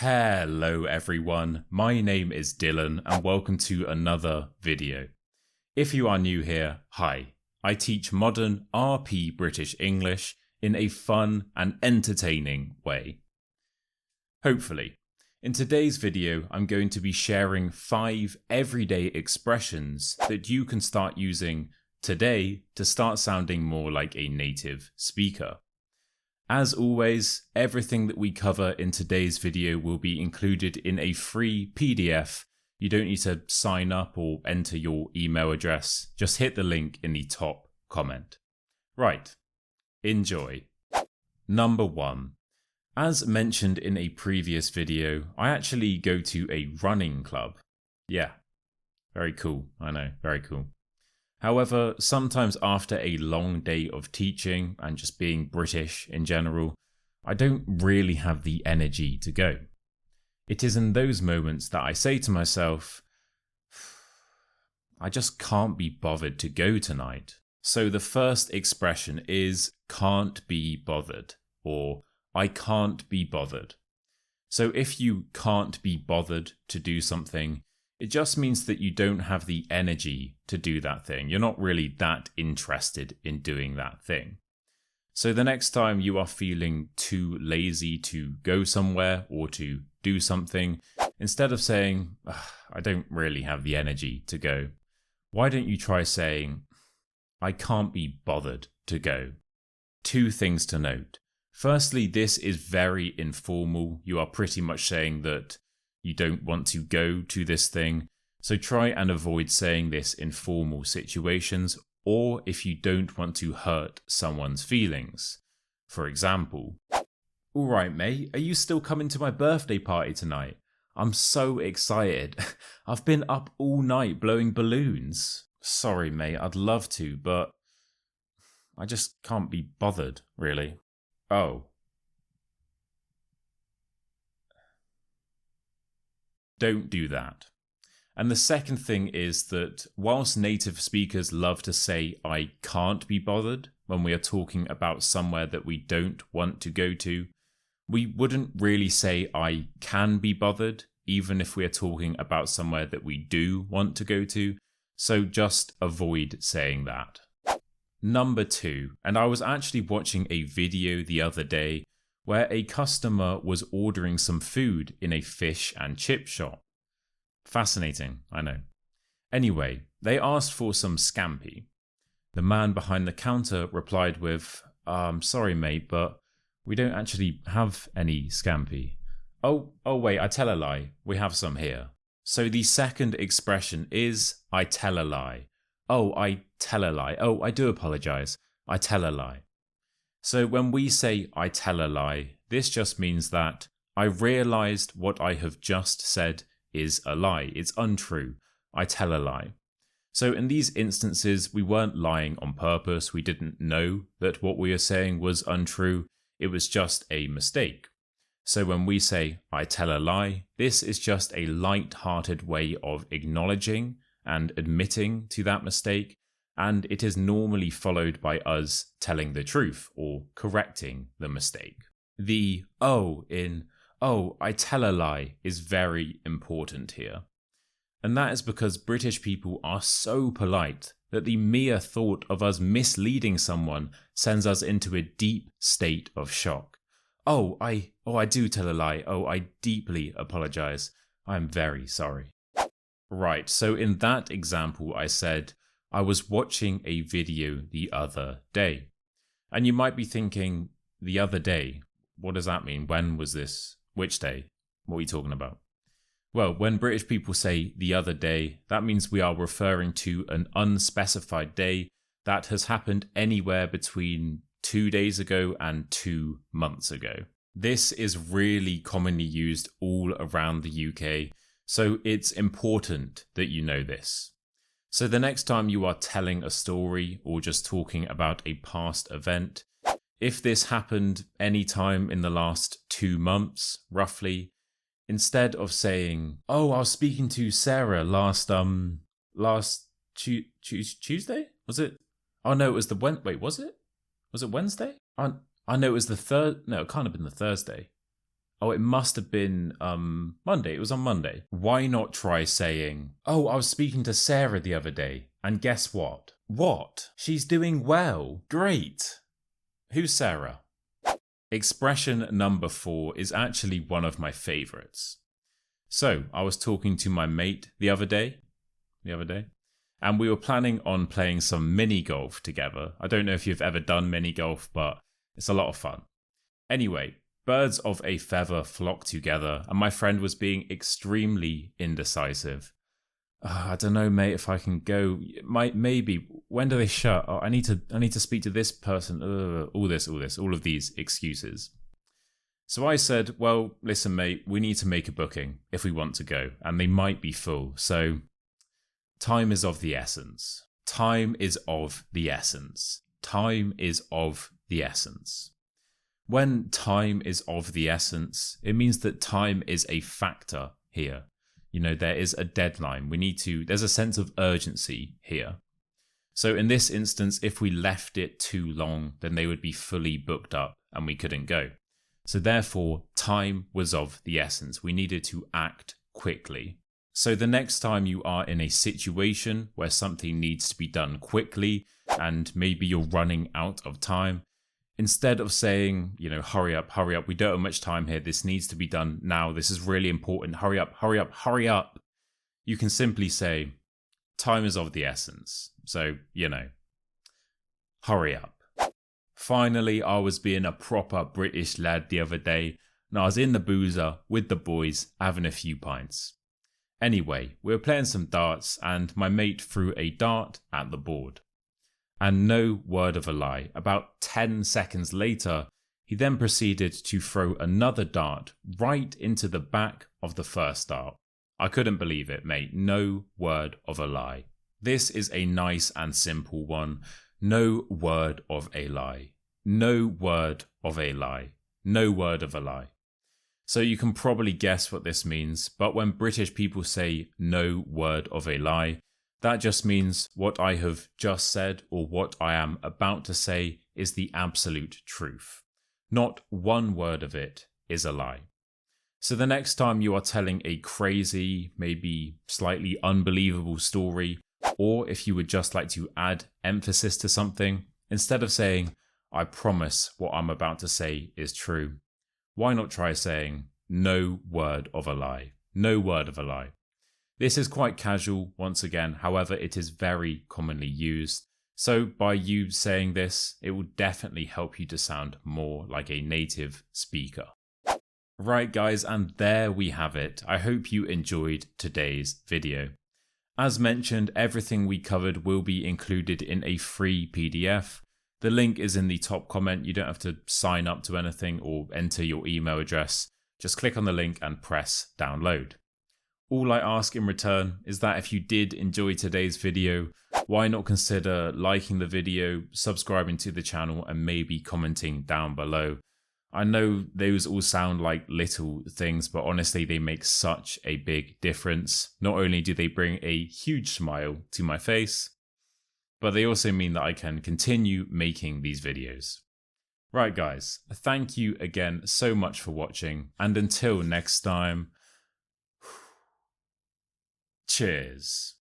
Hello everyone, my name is Dylan and welcome to another video. If you are new here, hi. I teach modern RP British English in a fun and entertaining way. Hopefully. In today's video, I'm going to be sharing 5 everyday expressions that you can start using today to start sounding more like a native speaker. As always, everything that we cover in today's video will be included in a free PDF. You don't need to sign up or enter your email address. Just hit the link in the top comment. Right, enjoy. Number 1. As mentioned in a previous video, I actually go to a running club. Yeah, very cool, I know, very cool. However, sometimes after a long day of teaching and just being British in general, I don't really have the energy to go. It is in those moments that I say to myself, I just can't be bothered to go tonight. So the first expression is can't be bothered, or I can't be bothered. So if you can't be bothered to do something, it just means that you don't have the energy to do that thing. You're not really that interested in doing that thing. So the next time you are feeling too lazy to go somewhere or to do something, instead of saying, I don't really have the energy to go, why don't you try saying, I can't be bothered to go? 2 things to note. Firstly, this is very informal. You are pretty much saying that you don't want to go to this thing, so try and avoid saying this in formal situations, or if you don't want to hurt someone's feelings. For example, alright mate, are you still coming to my birthday party tonight? I'm so excited. I've been up all night blowing balloons. Sorry mate, I'd love to, but I just can't be bothered, really. Oh. Don't do that. And the second thing is that whilst native speakers love to say I can't be bothered when we are talking about somewhere that we don't want to go to, we wouldn't really say I can be bothered even if we are talking about somewhere that we do want to go to, so just avoid saying that. Number 2, and I was actually watching a video the other day where a customer was ordering some food in a fish and chip shop. Fascinating, I know. Anyway, they asked for some scampi. The man behind the counter replied with, sorry mate, but we don't actually have any scampi. Oh wait, I tell a lie, we have some here. So the second expression is, I tell a lie. Oh, I tell a lie. Oh, I do apologize. I tell a lie. So when we say I tell a lie, this just means that I realized what I have just said is a lie. It's untrue. I tell a lie. So in these instances, we weren't lying on purpose. We didn't know that what we were saying was untrue. It was just a mistake. So when we say I tell a lie, this is just a light-hearted way of acknowledging and admitting to that mistake, and it is normally followed by us telling the truth or correcting the mistake. The O in "oh, I tell a lie" is very important here. And that is because British people are so polite that the mere thought of us misleading someone sends us into a deep state of shock. Oh, I do tell a lie. Oh, I deeply apologize. I'm very sorry. Right, so in that example I said, I was watching a video the other day. And you might be thinking, the other day? What does that mean? When was this? Which day? What are you talking about? Well, when British people say the other day, that means we are referring to an unspecified day that has happened anywhere between 2 days ago and 2 months ago. This is really commonly used all around the UK, so it's important that you know this. So the next time you are telling a story or just talking about a past event, if this happened any time in the last 2 months, roughly, instead of saying, oh, I was speaking to Sarah last Tuesday? Was it? Oh no, it was was it? Was it Wednesday? I know it was the third. No, it can't have been the Thursday. Oh, it must have been Monday. It was on Monday. Why not try saying, oh, I was speaking to Sarah the other day, and guess what? What? She's doing well. Great. Who's Sarah? Expression number 4 is actually one of my favorites. So, I was talking to my mate the other day, and we were planning on playing some mini golf together. I don't know if you've ever done mini golf, but it's a lot of fun. Anyway, birds of a feather flock together, and my friend was being extremely indecisive. I don't know, mate, if I can go. Maybe. When do they shut? Oh, I need to speak to this person. All of these excuses. So I said, well, listen, mate, we need to make a booking if we want to go, and they might be full. So time is of the essence. Time is of the essence. Time is of the essence. When time is of the essence, it means that time is a factor here. You know, there is a deadline. There's a sense of urgency here. So in this instance, if we left it too long, then they would be fully booked up and we couldn't go. So therefore, time was of the essence. We needed to act quickly. So the next time you are in a situation where something needs to be done quickly and maybe you're running out of time, instead of saying, you know, hurry up, we don't have much time here, this needs to be done now, this is really important, hurry up, you can simply say, time is of the essence. So, you know, hurry up. Finally, I was being a proper British lad the other day, and I was in the boozer with the boys having a few pints. Anyway, we were playing some darts, and my mate threw a dart at the board. And no word of a lie, about 10 seconds later, he then proceeded to throw another dart right into the back of the first dart. I couldn't believe it, mate. No word of a lie. This is a nice and simple one. No word of a lie. No word of a lie. No word of a lie. So you can probably guess what this means, but when British people say no word of a lie, that just means what I have just said or what I am about to say is the absolute truth. Not one word of it is a lie. So the next time you are telling a crazy, maybe slightly unbelievable story, or if you would just like to add emphasis to something, instead of saying, I promise what I'm about to say is true, why not try saying, no word of a lie? No word of a lie. This is quite casual, once again, however, it is very commonly used. So by you saying this, it will definitely help you to sound more like a native speaker. Right guys, and there we have it. I hope you enjoyed today's video. As mentioned, everything we covered will be included in a free PDF. The link is in the top comment. You don't have to sign up to anything or enter your email address. Just click on the link and press download. All I ask in return is that if you did enjoy today's video, why not consider liking the video, subscribing to the channel, and maybe commenting down below. I know those all sound like little things, but honestly they make such a big difference. Not only do they bring a huge smile to my face, but they also mean that I can continue making these videos. Right guys, thank you again so much for watching, and until next time, cheers.